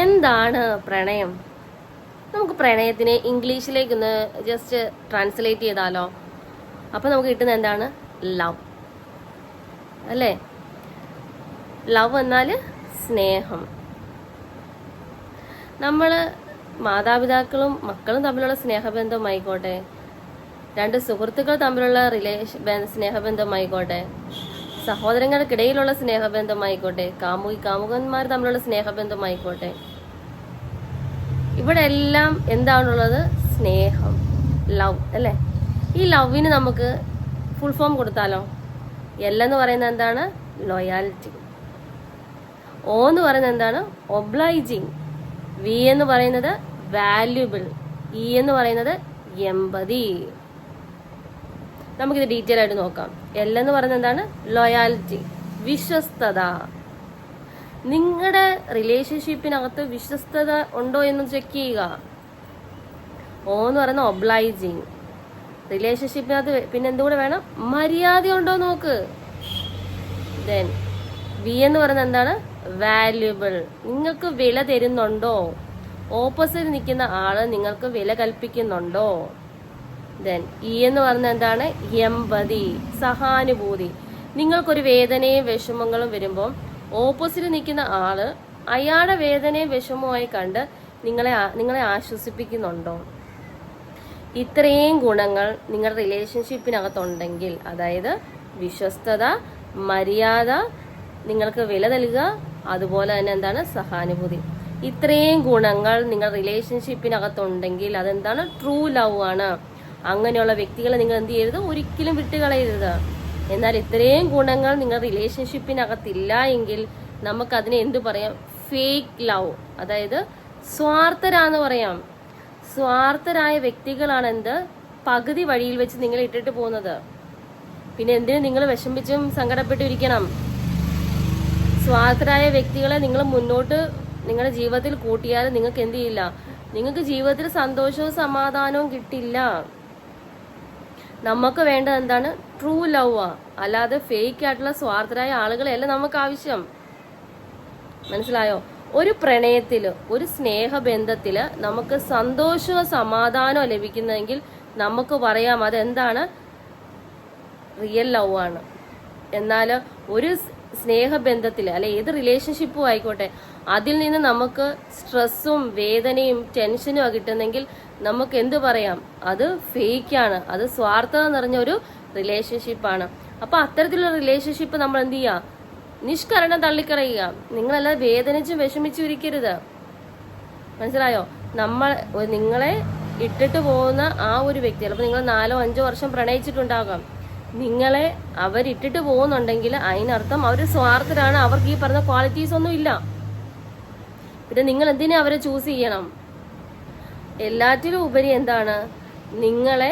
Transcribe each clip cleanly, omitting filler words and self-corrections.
എന്താണ് പ്രണയം? നമുക്ക് പ്രണയത്തിനെ ഇംഗ്ലീഷിലേക്കൊന്ന് ജസ്റ്റ് ട്രാൻസ്ലേറ്റ് ചെയ്താലോ? അപ്പൊ നമുക്ക് കിട്ടുന്ന എന്താണ്? ലവ് അല്ലേ? ലവ് എന്നാൽ സ്നേഹം. നമ്മൾ മാതാപിതാക്കളും മക്കളും തമ്മിലുള്ള സ്നേഹബന്ധമായിക്കോട്ടെ, രണ്ട് സുഹൃത്തുക്കൾ തമ്മിലുള്ള സ്നേഹബന്ധമായിക്കോട്ടെ, സഹോദരങ്ങൾക്കിടയിലുള്ള സ്നേഹബന്ധമായിക്കോട്ടെ, കാമുകന്മാർ തമ്മിലുള്ള സ്നേഹബന്ധമായിക്കോട്ടെ, ഇവിടെ എല്ലാം എന്താണുള്ളത്? സ്നേഹം, ലവ് അല്ലേ? ഈ ലവിന് നമുക്ക് ഫുൾ ഫോം കൊടുത്താലോ? എൽ എന്ന് പറയുന്നത് എന്താണ്? ലോയാലിറ്റി. ഒ എന്ന് പറയുന്നത് എന്താണ്? ഒബ്ലൈജിങ്. വി എന്ന് പറയുന്നത് വാല്യുബിൾ. ഇ എന്ന് പറയുന്നത് എമ്പതി. നമുക്കിത് ഡീറ്റെയിൽ ആയിട്ട് നോക്കാം. എൽ എന്ന് പറയുന്നത് എന്താണ്? ലോയാലിറ്റി, വിശ്വസ്തത. നിങ്ങളുടെ റിലേഷൻഷിപ്പിനകത്ത് വിശ്വസ്തത ഉണ്ടോ എന്ന് ചെക്ക് ചെയ്യുക. ഓ എന്ന് പറയുന്നത് ഒബ്ലൈജിങ്. റിലേഷൻഷിപ്പിനകത്ത് പിന്നെ എന്തുകൂടെ വേണം? മര്യാദ ഉണ്ടോ നോക്ക്. ദെൻ വി എന്ന് പറയുന്നത് എന്താണ്? വാല്യുബിൾ. നിങ്ങൾക്ക് വില തരുന്നുണ്ടോ? ഓപ്പോസിറ്റ് നിൽക്കുന്ന ആള് നിങ്ങൾക്ക് വില കൽപ്പിക്കുന്നുണ്ടോ? ദെൻ ഇ എന്ന് പറയുന്നത് എന്താണ്? എമ്പതി, സഹാനുഭൂതി. നിങ്ങൾക്കൊരു വേദനയും വിഷമങ്ങളും വരുമ്പോൾ ഓപ്പോസിറ്റ് നിൽക്കുന്ന ആള് അയാളുടെ വേദനയും വിഷമവുമായി കണ്ട് നിങ്ങളെ ആശ്വസിപ്പിക്കുന്നുണ്ടോ? ഇത്രയും ഗുണങ്ങൾ നിങ്ങളുടെ റിലേഷൻഷിപ്പിനകത്തുണ്ടെങ്കിൽ, അതായത് വിശ്വസ്തത, മര്യാദ, നിങ്ങൾക്ക് വില നൽകുക, അതുപോലെ തന്നെ എന്താണ്? സഹാനുഭൂതി. ഇത്രയും ഗുണങ്ങൾ നിങ്ങളുടെ റിലേഷൻഷിപ്പിനകത്തുണ്ടെങ്കിൽ അതെന്താണ്? ട്രൂ ലവ് ആണ്. അങ്ങനെയുള്ള വ്യക്തികളെ നിങ്ങൾ എന്ത് ചെയ്യരുത്? ഒരിക്കലും വിട്ടുകളയരുത്. എന്നാൽ ഇത്രയും ഗുണങ്ങൾ നിങ്ങളുടെ റിലേഷൻഷിപ്പിനകത്തില്ല എങ്കിൽ നമുക്കതിനെ എന്തു പറയാം? ഫേക്ക് ലവ്, അതായത് സ്വാർത്ഥരാന്ന് പറയാം. സ്വാർത്ഥരായ വ്യക്തികളാണ് എന്ത്? പകുതി വഴിയിൽ വെച്ച് നിങ്ങളെ ഇട്ടിട്ട് പോകുന്നത്. പിന്നെ എന്തിനു നിങ്ങൾ വിഷമിച്ചും സങ്കടപ്പെട്ടിരിക്കണം? സ്വാർത്ഥരായ വ്യക്തികളെ നിങ്ങൾ മുന്നോട്ട് നിങ്ങളുടെ ജീവിതത്തിൽ കൂട്ടിയാൽ നിങ്ങൾക്ക് എന്ത് ചെയ്യില്ല? നിങ്ങൾക്ക് ജീവിതത്തിൽ സന്തോഷവും സമാധാനവും കിട്ടില്ല. നമുക്ക് വേണ്ടത് എന്താണ്? ട്രൂ ലവ് ആ, അല്ലാതെ ഫേക്ക് ആയിട്ടുള്ള സ്വാർത്ഥരായ ആളുകളെയല്ല നമുക്ക് ആവശ്യം. മനസ്സിലായോ? ഒരു പ്രണയത്തില്, ഒരു സ്നേഹബന്ധത്തില് നമുക്ക് സന്തോഷവും സമാധാനവും ലഭിക്കുന്നതെങ്കിൽ നമുക്ക് പറയാം അതെന്താണ്? റിയൽ ലവ് ആണ്. എന്നാൽ ഒരു സ്നേഹബന്ധത്തില് അല്ലെ ഏത് റിലേഷൻഷിപ്പും ആയിക്കോട്ടെ, അതിൽ നിന്ന് നമുക്ക് സ്ട്രെസ്സും വേദനയും ടെൻഷനും കിട്ടുന്നെങ്കിൽ നമുക്ക് എന്ത് പറയാം? അത് ഫേക്കാണ്, അത് സ്വാർത്ഥത നിറഞ്ഞ ഒരു റിലേഷൻഷിപ്പാണ്. അപ്പൊ അത്തരത്തിലുള്ള റിലേഷൻഷിപ്പ് നമ്മൾ എന്ത് ചെയ്യുക? നിഷ്കരണം തള്ളിക്കളയുക. നിങ്ങളല്ലാതെ വേദനിച്ചും വിഷമിച്ചും ഇരിക്കരുത്. മനസ്സിലായോ? നിങ്ങളെ ഇട്ടിട്ട് പോകുന്ന ആ ഒരു വ്യക്തി, ചിലപ്പോൾ നിങ്ങൾ 4-5 വർഷം പ്രണയിച്ചിട്ടുണ്ടാകാം. നിങ്ങളെ അവരിട്ടിട്ട് പോകുന്നുണ്ടെങ്കിൽ അതിനർത്ഥം അവർ സ്വാർത്ഥരാണ്, അവർക്ക് ഈ പറഞ്ഞ ക്വാളിറ്റീസ് ഒന്നും ഇല്ല. പിന്നെ നിങ്ങൾ എന്തിനാ അവരെ ചൂസ് ചെയ്യണം? എല്ലാറ്റിലും ഉപരി എന്താണ്? നിങ്ങളെ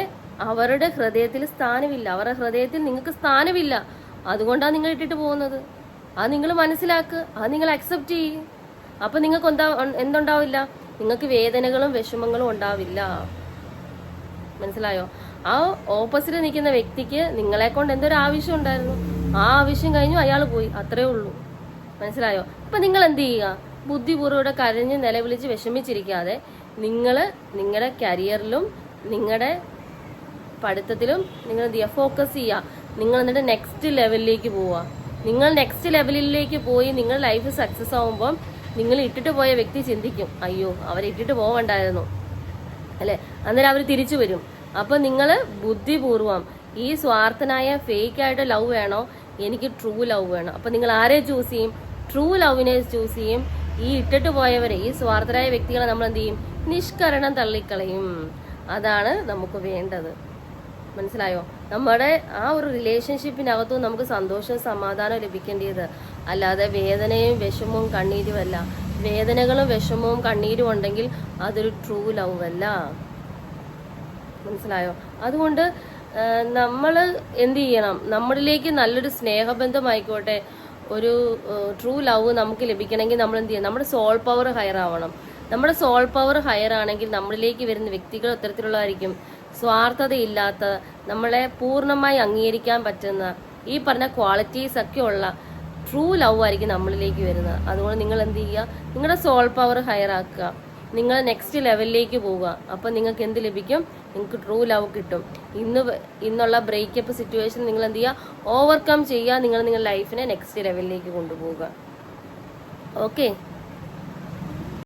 അവരുടെ ഹൃദയത്തിൽ സ്ഥാനമില്ല, അവരുടെ ഹൃദയത്തിൽ നിങ്ങൾക്ക് സ്ഥാനമില്ല. അതുകൊണ്ടാണ് നിങ്ങൾ ഇട്ടിട്ട് പോകുന്നത്. അത് നിങ്ങൾ മനസ്സിലാക്കുക, അത് നിങ്ങൾ അക്സെപ്റ്റ് ചെയ്യും. അപ്പൊ നിങ്ങൾക്ക് എന്തുണ്ടാവില്ല? നിങ്ങൾക്ക് വേദനകളും വിഷമങ്ങളും ഉണ്ടാവില്ല. മനസ്സിലായോ? ആ ഓപ്പോസിറ്റ് നിൽക്കുന്ന വ്യക്തിക്ക് നിങ്ങളെ കൊണ്ട് എന്തൊരു ആവശ്യം ഉണ്ടായിരുന്നു, ആ ആവശ്യം കഴിഞ്ഞു, അയാൾ പോയി, അത്രേ ഉള്ളൂ. മനസ്സിലായോ? അപ്പൊ നിങ്ങൾ എന്ത് ചെയ്യുക? ബുദ്ധിപൂർവ്വം കരഞ്ഞ് നിലവിളിച്ച് വിഷമിച്ചിരിക്കാതെ നിങ്ങളുടെ കരിയറിലും നിങ്ങളുടെ പഠിത്തത്തിലും നിങ്ങൾ എന്ത് ചെയ്യുക? ഫോക്കസ് ചെയ്യുക. നിങ്ങൾ എന്നിട്ട് നെക്സ്റ്റ് ലെവലിലേക്ക് പോവുക. നിങ്ങൾ നെക്സ്റ്റ് ലെവലിലേക്ക് പോയി നിങ്ങൾ ലൈഫ് സക്സസ് ആവുമ്പോൾ നിങ്ങൾ ഇട്ടിട്ട് പോയ വ്യക്തി ചിന്തിക്കും, അയ്യോ അവരെ ഇട്ടിട്ട് പോവണ്ടായിരുന്നു അല്ലെ? അന്നേരം അവർ തിരിച്ചു വരും. അപ്പൊ നിങ്ങൾ ബുദ്ധിപൂർവം ഈ സ്വാർത്ഥനായ ഫേക്ക് ആയിട്ട് ലവ് വേണോ, എനിക്ക് ട്രൂ ലവ് വേണം. അപ്പൊ നിങ്ങൾ ആരെ ചൂസ് ചെയ്യും? ട്രൂ ലവിനെ ചൂസ് ചെയ്യും. ഈ ഇട്ടിട്ട് പോയവരെ, ഈ സ്വാർത്ഥരായ വ്യക്തികളെ നമ്മൾ എന്ത് ചെയ്യും? നിഷ്കരണം തള്ളിക്കളയും. അതാണ് നമുക്ക് വേണ്ടത്. മനസ്സിലായോ? നമ്മുടെ ആ ഒരു റിലേഷൻഷിപ്പിനകത്തും നമുക്ക് സന്തോഷവും സമാധാനവും ലഭിക്കേണ്ടത്, അല്ലാതെ വേദനയും വിഷമവും കണ്ണീരും അല്ല. വേദനകളും വിഷമവും കണ്ണീരും ഉണ്ടെങ്കിൽ അതൊരു ട്രൂ ലവ് അല്ല. മനസ്സിലായോ? അതുകൊണ്ട് നമ്മൾ എന്ത് ചെയ്യണം? നമ്മളിലേക്ക് നല്ലൊരു സ്നേഹബന്ധമായിക്കോട്ടെ, ഒരു ട്രൂ ലവ് നമുക്ക് ലഭിക്കണമെങ്കിൽ നമ്മൾ എന്ത് ചെയ്യണം? നമ്മുടെ സോൾ പവർ ഹയർ ആവണം. നമ്മുടെ സോൾ പവർ ഹയർ ആണെങ്കിൽ നമ്മളിലേക്ക് വരുന്ന വ്യക്തികൾ ഇത്തരത്തിലുള്ളതായിരിക്കും. സ്വാർത്ഥതയില്ലാത്ത, നമ്മളെ പൂർണ്ണമായി അംഗീകരിക്കാൻ പറ്റുന്ന, ഈ പറഞ്ഞ ക്വാളിറ്റീസ് ഒക്കെ ഉള്ള ട്രൂ ലവ് ആയിരിക്കും നമ്മളിലേക്ക് വരുന്നത്. അതുകൊണ്ട് നിങ്ങൾ എന്ത് ചെയ്യുക, നിങ്ങളുടെ സോൾ പവർ ഹയർ ആക്കുക, നിങ്ങൾ നെക്സ്റ്റ് ലെവലിലേക്ക് പോവുക. അപ്പം നിങ്ങൾക്ക് എന്ത് ലഭിക്കും, നിങ്ങൾക്ക് ട്രൂ ലവ് കിട്ടും. ഇന്നുള്ള ബ്രേക്കപ്പ് സിറ്റുവേഷൻ നിങ്ങൾ എന്ത് ചെയ്യുക, ഓവർകം ചെയ്യുക, നിങ്ങളുടെ ലൈഫിനെ നെക്സ്റ്റ് ലെവലിലേക്ക് കൊണ്ടുപോവുക. ഓക്കെ.